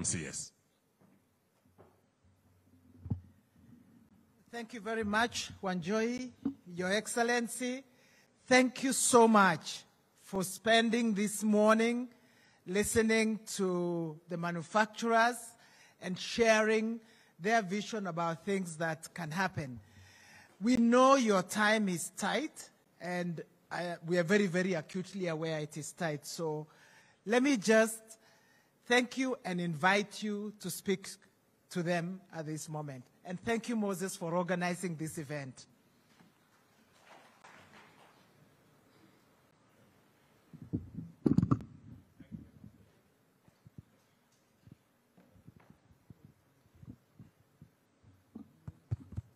CS. Thank you very much, Wanjohi, Your Excellency. Thank you so much for spending this morning listening to the manufacturers and sharing their vision about things that can happen. We know your time is tight, and we are very, very acutely aware it is tight. So let me just thank you and invite you to speak to them at this moment. And thank you, Moses, for organizing this event.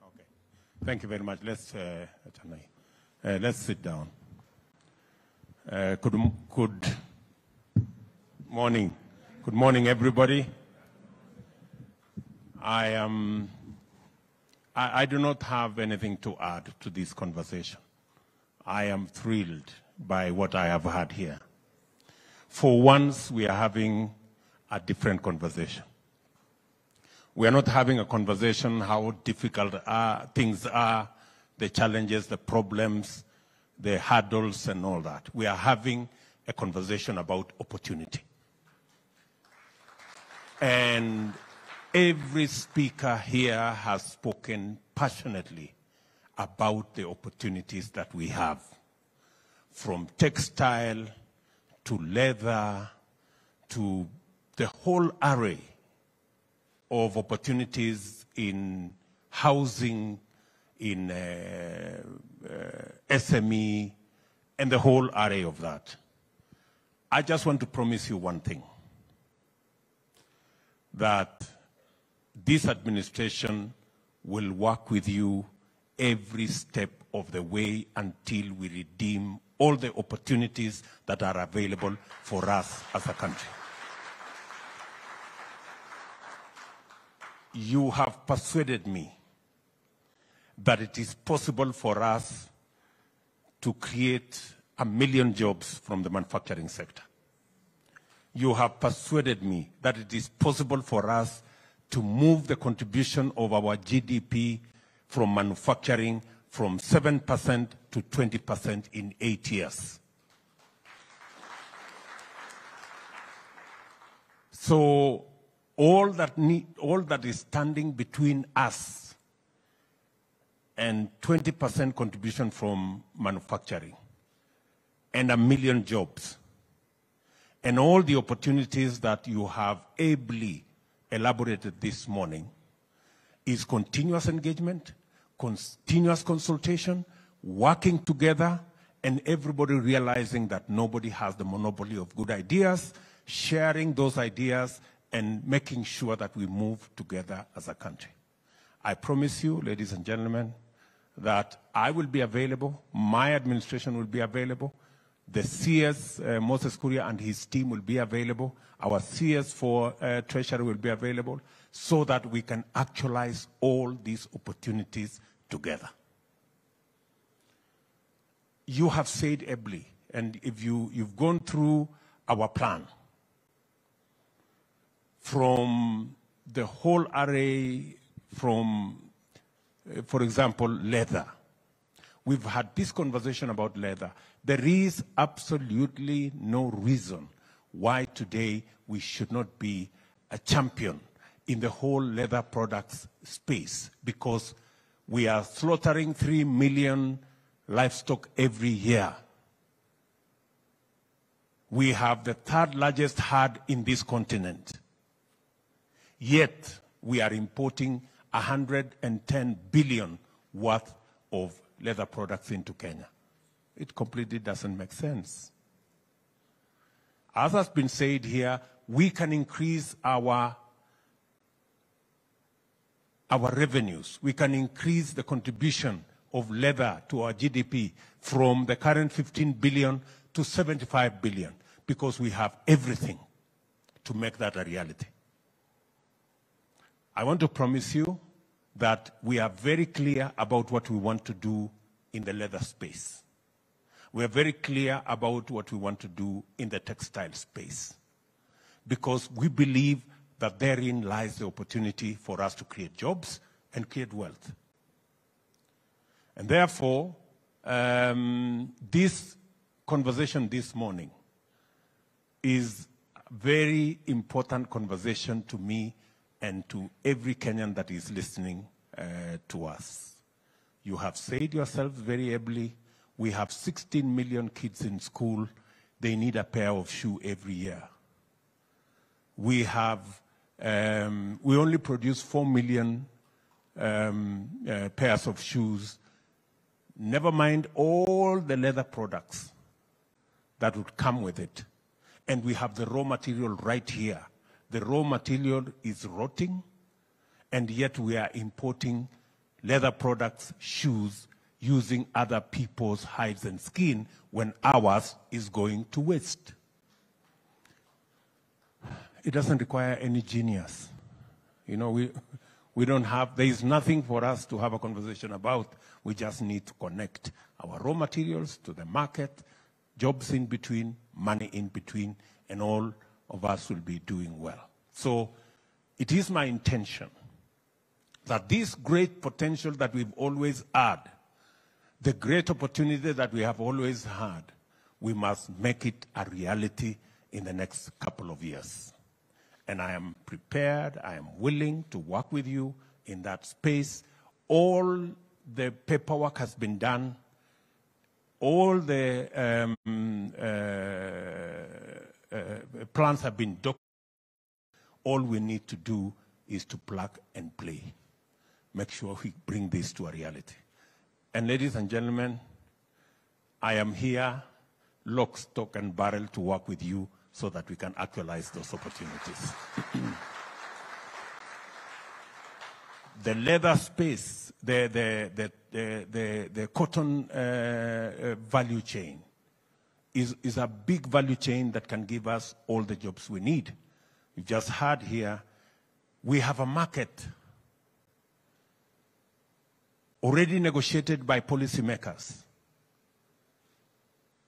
Okay. Thank you very much. Let's sit down. Good morning. Good morning, everybody. I do not have anything to add to this conversation. I am thrilled by what I have had here. For once, we are having a different conversation. We are not having a conversation how difficult things are, the challenges, the problems, the hurdles, and all that. We are having a conversation about opportunity. And every speaker here has spoken passionately about the opportunities that we have, from textile to leather to the whole array of opportunities in housing, in SME, and the whole array of that. I just want to promise you one thing, that this administration will work with you every step of the way until we redeem all the opportunities that are available for us as a country. You have persuaded me that it is possible for us to create 1 million jobs from the manufacturing sector. You have persuaded me that it is possible for us to move the contribution of our GDP from manufacturing from 7% to 20% in 8 years. So all that is standing between us and 20% contribution from manufacturing and 1 million jobs, and all the opportunities that you have ably elaborated this morning, is continuous engagement, continuous consultation, working together, and everybody realizing that nobody has the monopoly of good ideas, sharing those ideas, and making sure that we move together as a country. I promise you, ladies and gentlemen, that I will be available, my administration will be available, the CS, Moses Kuria and his team will be available, our CS for Treasury will be available, so that we can actualize all these opportunities together. You have said ably, and if you've gone through our plan, from the whole array, from, for example, leather. We've had this conversation about leather. There is absolutely no reason why today we should not be a champion in the whole leather products space, because we are slaughtering 3 million livestock every year. We have the 3rd largest herd in this continent. Yet, we are importing 110 billion worth of leather products into Kenya. It completely doesn't make sense. As has been said here, we can increase our revenues. We can increase the contribution of leather to our GDP from the current 15 billion to 75 billion, because we have everything to make that a reality. I want to promise you that we are very clear about what we want to do in the leather space. We are very clear about what we want to do in the textile space, because we believe that therein lies the opportunity for us to create jobs and create wealth. And therefore, this conversation this morning is a very important conversation to me and to every Kenyan that is listening to us. You have said yourselves very ably, we have 16 million kids in school. They need a pair of shoes every year. We have, we only produce 4 million pairs of shoes. Never mind all the leather products that would come with it. And we have the raw material right here. The raw material is rotting, and yet we are importing leather products, shoes, using other people's hides and skin when ours is going to waste. It doesn't require any genius. You know, we don't have, there is nothing for us to have a conversation about. We just need to connect our raw materials to the market, jobs in between, money in between, and all of us will be doing well. So it is my intention that this great potential that we've always had, the great opportunity that we have always had, we must make it a reality in the next couple of years. And I am prepared, I am willing to work with you in that space. All the paperwork has been done. All the plans have been documented. All we need to do is to plug and play. Make sure we bring this to a reality. And ladies and gentlemen, I am here, lock, stock, and barrel to work with you so that we can actualize those opportunities. The leather space, the cotton value chain is a big value chain that can give us all the jobs we need. You just heard here, we have a market already negotiated by policymakers.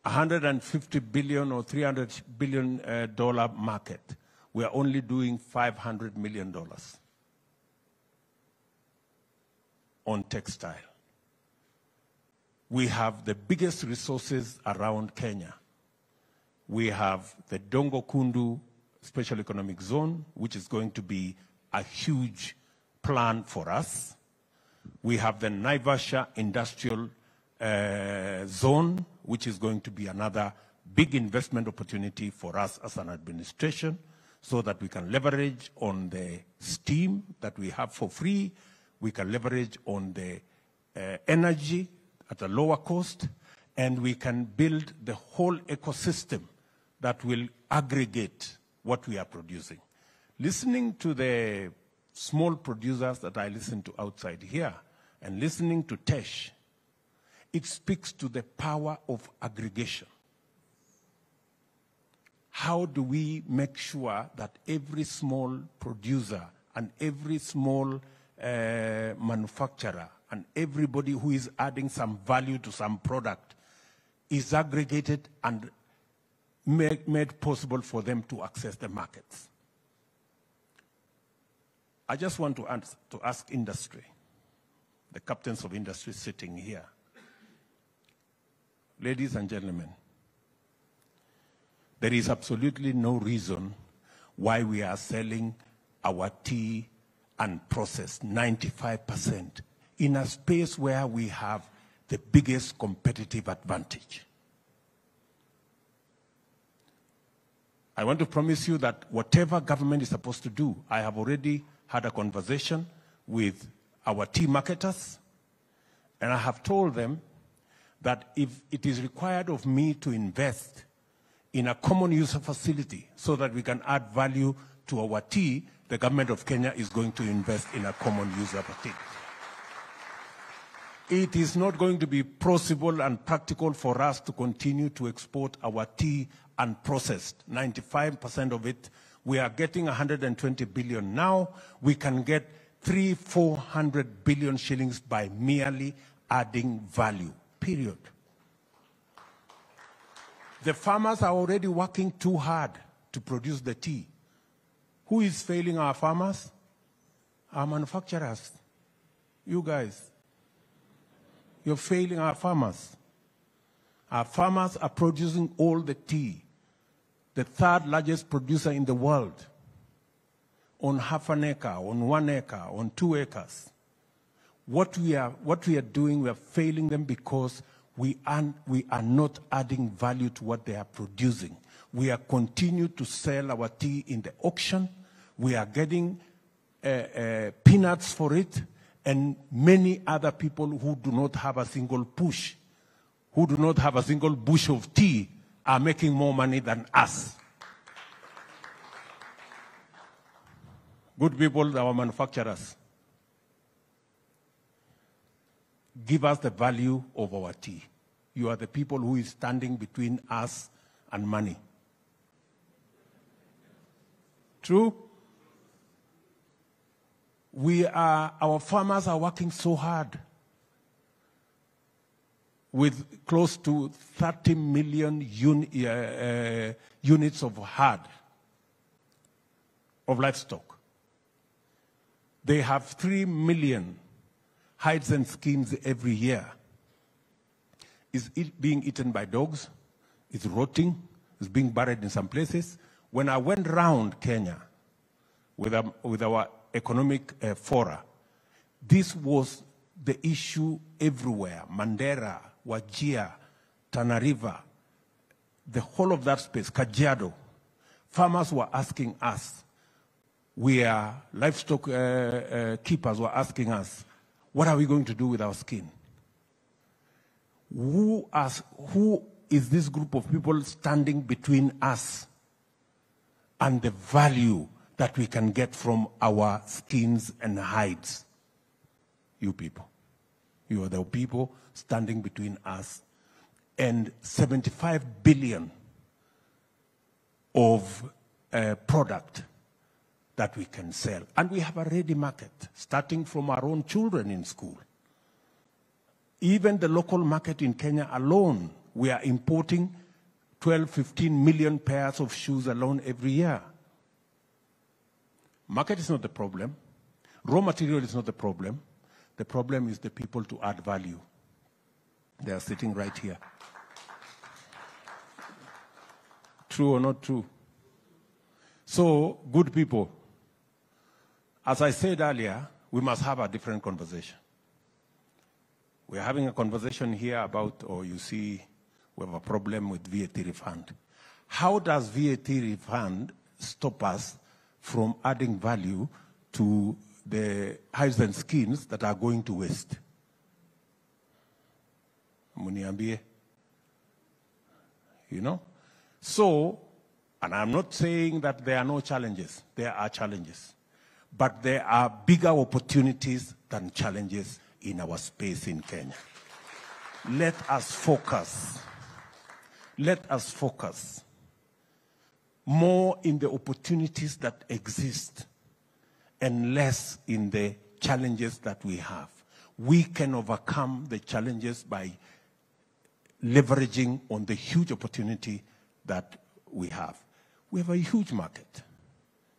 $150 billion or $300 billion market. We are only doing $500 million on textile. We have the biggest resources around Kenya. We have the Dongo Kundu Special Economic Zone, which is going to be a huge plan for us. We have the Naivasha Industrial Zone, which is going to be another big investment opportunity for us as an administration, so that we can leverage on the steam that we have for free. We can leverage on the energy at a lower cost, and we can build the whole ecosystem that will aggregate what we are producing. Listening to the small producers that I listen to outside here, and listening to Tesh, it speaks to the power of aggregation. How do we make sure that every small producer and every small manufacturer and everybody who is adding some value to some product is aggregated and made possible for them to access the markets? I just want to ask industry, the captains of industry sitting here. Ladies and gentlemen, there is absolutely no reason why we are selling our tea and processed 95% in a space where we have the biggest competitive advantage. I want to promise you that whatever government is supposed to do, I have already had a conversation with our tea marketers, and I have told them that if it is required of me to invest in a common user facility so that we can add value to our tea, the government of Kenya is going to invest in a common user facility. It is not going to be possible and practical for us to continue to export our tea unprocessed. 95% of it, we are getting 120 billion now. We can get 300-400 billion shillings by merely adding value, period. The farmers are already working too hard to produce the tea. Who is failing our farmers? Our manufacturers. You guys. You're failing our farmers. Our farmers are producing all the tea, the third largest producer in the world, on half an acre, on 1 acre, on 2 acres. What we are doing, we are failing them because we are not adding value to what they are producing. We are continue to sell our tea in the auction. We are getting peanuts for it, and many other people who do not have a single push, who do not have a single bush of tea, are making more money than us. Good people, our manufacturers, give us the value of our tea. You are the people who is standing between us and money. True? Our farmers are working so hard with close to 30 million units of herd of livestock. They have 3 million hides and skins every year. Is it being eaten by dogs? It's rotting. It's being buried in some places. When I went round Kenya with our economic fora, this was the issue everywhere. Mandera, Wajir, Tana River, the whole of that space, Kajiado. Farmers were asking us, livestock keepers were asking us, what are we going to do with our skin? Who is this group of people standing between us and the value that we can get from our skins and hides? You people. You are the people standing between us and 75 billion of product that we can sell. And we have a ready market, starting from our own children in school. Even the local market in Kenya alone, we are importing 12, 15 million pairs of shoes alone every year. Market is not the problem. Raw material is not the problem. The problem is the people to add value. They are sitting right here. True or not true? So, good people, as I said earlier, we must have a different conversation. We're having a conversation here about, you see, we have a problem with VAT refund. How does VAT refund stop us from adding value to the hides and skins that are going to waste? Muniambie. You know? So, and I'm not saying that there are no challenges. There are challenges. But there are bigger opportunities than challenges in our space in Kenya. Let us focus. Let us focus more in the opportunities that exist and less in the challenges that we have. We can overcome the challenges by leveraging on the huge opportunity that we have. We have a huge market.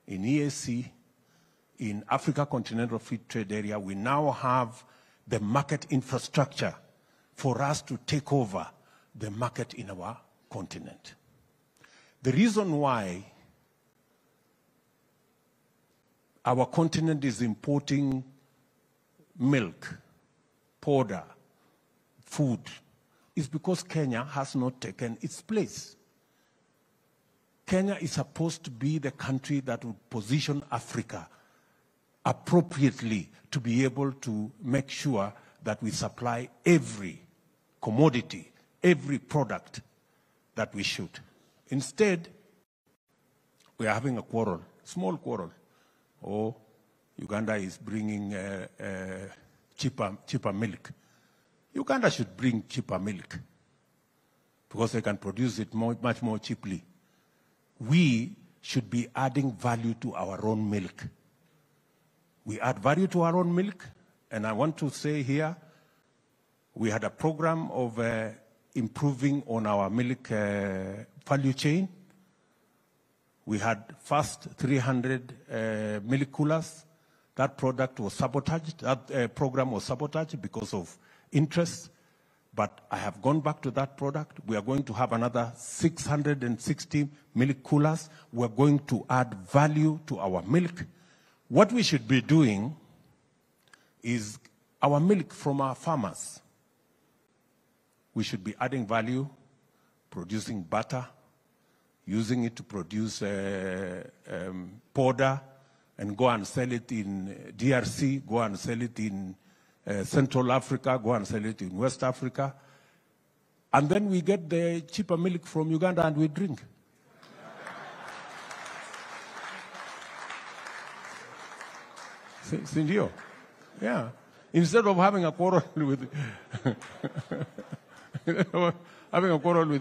In EAC, in Africa Continental Free Trade Area, we now have the market infrastructure for us to take over the market in our continent. The reason why our continent is importing milk, powder, food, is because Kenya has not taken its place. Kenya is supposed to be the country that would position Africa appropriately to be able to make sure that we supply every commodity, every product that we should. Instead, we are having a quarrel, small quarrel. Oh, Uganda is bringing cheaper milk. Uganda should bring cheaper milk because they can produce it much more cheaply. We should be adding value to our own milk. We add value to our own milk, and I want to say here, we had a program of improving on our milk value chain. We had first 300 milk coolers. That product was sabotaged. That program was sabotaged because of interest. But I have gone back to that product. We are going to have another 660 milk coolers. We are going to add value to our milk. What we should be doing is our milk from our farmers. We should be adding value, producing butter, using it to produce powder, and go and sell it in DRC, go and sell it in Central Africa, go and sell it in West Africa. And then we get the cheaper milk from Uganda and we drink. Sindio? Yeah. Instead of having a quarrel with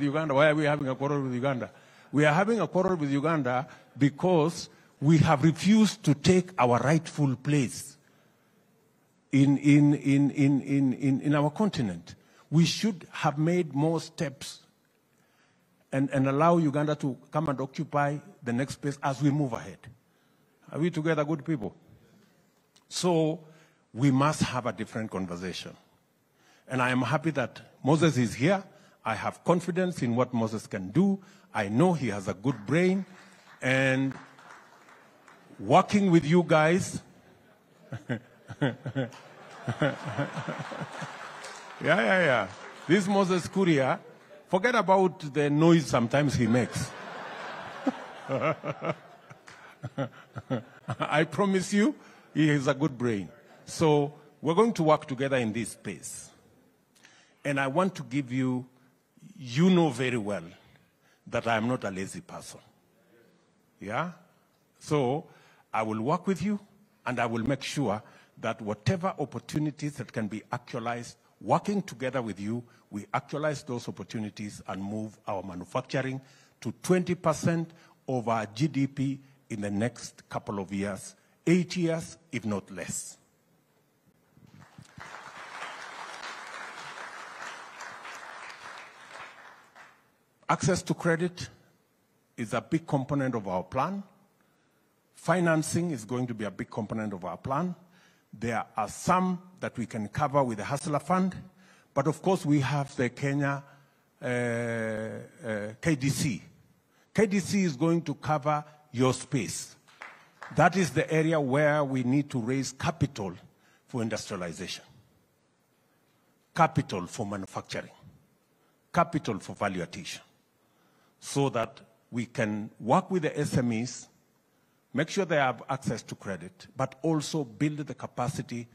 Uganda, why are we having a quarrel with Uganda? We are having a quarrel with Uganda because we have refused to take our rightful place in our continent. We should have made more steps and allow Uganda to come and occupy the next space as we move ahead. Are we together, good people? So we must have a different conversation. And I am happy that Moses is here. I have confidence in what Moses can do. I know he has a good brain. And working with you guys, yeah. This Moses Kuria, forget about the noise sometimes he makes. I promise you, he has a good brain. So we're going to work together in this space. And I want to give you, you know very well that I am not a lazy person. Yeah? So I will work with you and I will make sure that whatever opportunities that can be actualized, working together with you, we actualize those opportunities and move our manufacturing to 20% of our GDP in the next couple of years, 8 years, if not less. Access to credit is a big component of our plan. Financing is going to be a big component of our plan. There are some that we can cover with the Hustler Fund, but of course we have the Kenya KDC. KDC is going to cover your space. That is the area where we need to raise capital for industrialization, capital for manufacturing, capital for value addition, so that we can work with the SMEs, make sure they have access to credit, but also build the capacity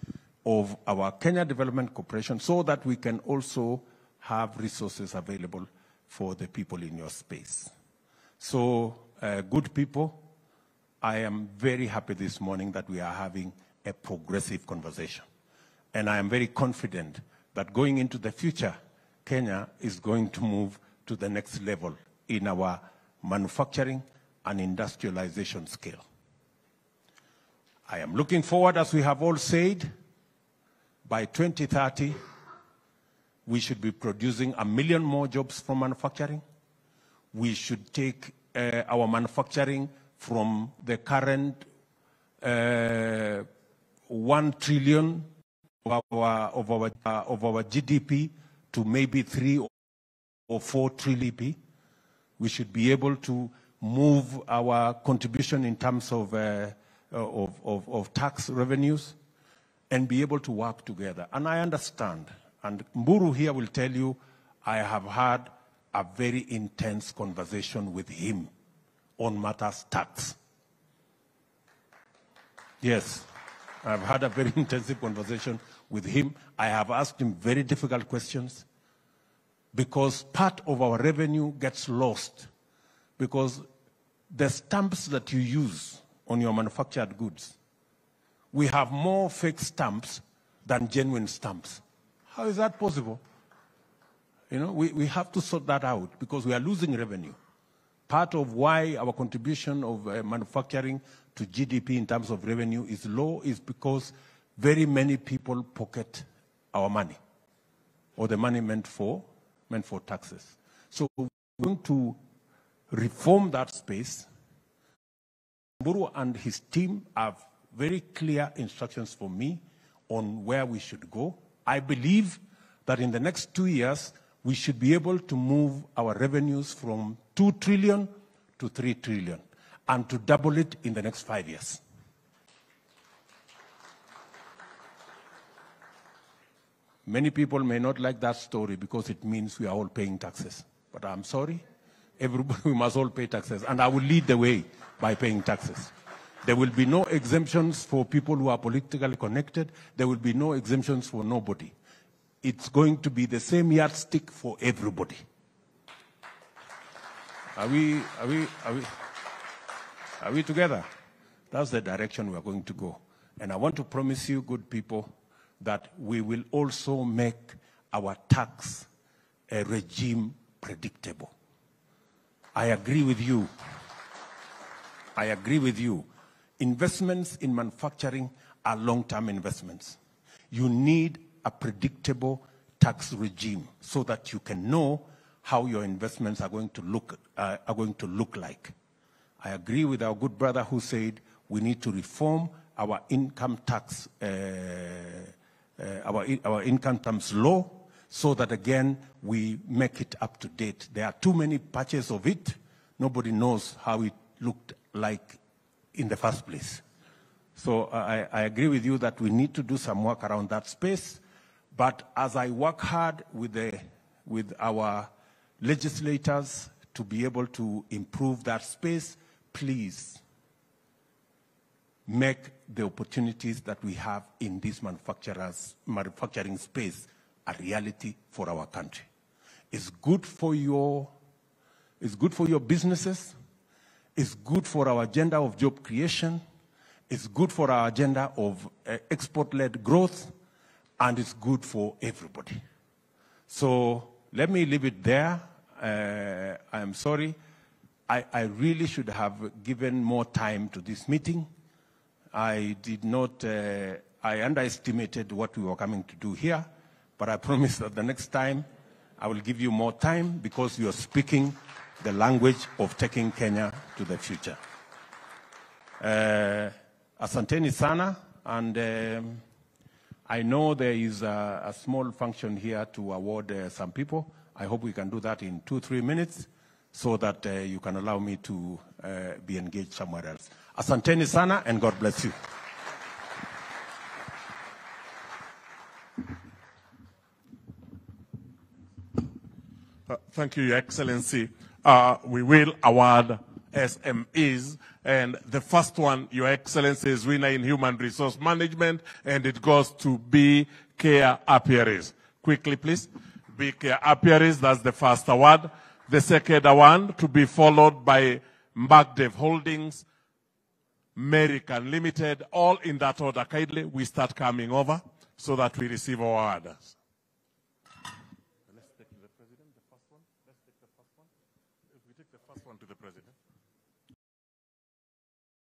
of our Kenya Development Corporation so that we can also have resources available for the people in your space. So, good people, I am very happy this morning that we are having a progressive conversation. And I am very confident that going into the future, Kenya is going to move to the next level in our manufacturing and industrialization scale. I am looking forward, as we have all said, by 2030, we should be producing 1 million more jobs from manufacturing. We should take our manufacturing from the current 1 trillion of our GDP to maybe 3 or 4 trillion. We should be able to move our contribution in terms of tax revenues and be able to work together. And I understand, and Mburu here will tell you, I have had a very intense conversation with him on matters tax. Yes, I've had a very intensive conversation with him. I have asked him very difficult questions because part of our revenue gets lost because the stamps that you use on your manufactured goods, we have more fake stamps than genuine stamps. How is that possible? You know, we have to sort that out because we are losing revenue. Part of why our contribution of manufacturing to GDP in terms of revenue is low is because very many people pocket our money or the money meant for taxes. So we're going to reform that space Mburu and his team have very clear instructions for me on where we should go. I believe that in the next 2 years, we should be able to move our revenues from 2 trillion to 3 trillion and to double it in the next 5 years. Many people may not like that story because it means we are all paying taxes. But I'm sorry, everybody, we must all pay taxes. And I will lead the way by paying taxes. There will be no exemptions for people who are politically connected. There will be no exemptions for nobody. It's going to be the same yardstick for everybody. Are we together? That's the direction we are going to go. And I want to promise you, good people, that we will also make our tax regime predictable. I agree with you. I agree with you. Investments in manufacturing are long-term investments. You need a predictable tax regime so that you can know how your investments are going to look like. I agree with our good brother who said we need to reform our income tax, our income tax law, so that again we make it up to date. There are too many patches of it. Nobody knows how it looked like in the first place. So I agree with you that we need to do some work around that space. But as I work hard with our legislators to be able to improve that space, please make the opportunities that we have in this manufacturing space a reality for our country. It's good for your businesses. It's good for our agenda of job creation. It's good for our agenda of export-led growth. And it's good for everybody. So let me leave it there. I am sorry. I really should have given more time to this meeting. I did not, I underestimated what we were coming to do here, but I promise that the next time I will give you more time because you are speaking the language of taking Kenya to the future. Asanteni sana, and I know there is a small function here to award some people. I hope we can do that in 2-3 minutes so that you can allow me to be engaged somewhere else. Asanteni sana, and God bless you. Thank you, Your Excellency. We will award SMEs, and the first one, Your Excellency, is winner in Human Resource Management, and it goes to B Care Apiaries. Quickly, please. B Care Apiaries, that's the first award. The second award to be followed by Mbagdev Holdings, American Limited, all in that order. Kindly, we start coming over so that we receive our orders. Let's take the president, the first one. Let's take the first one. If we take the first one to the president.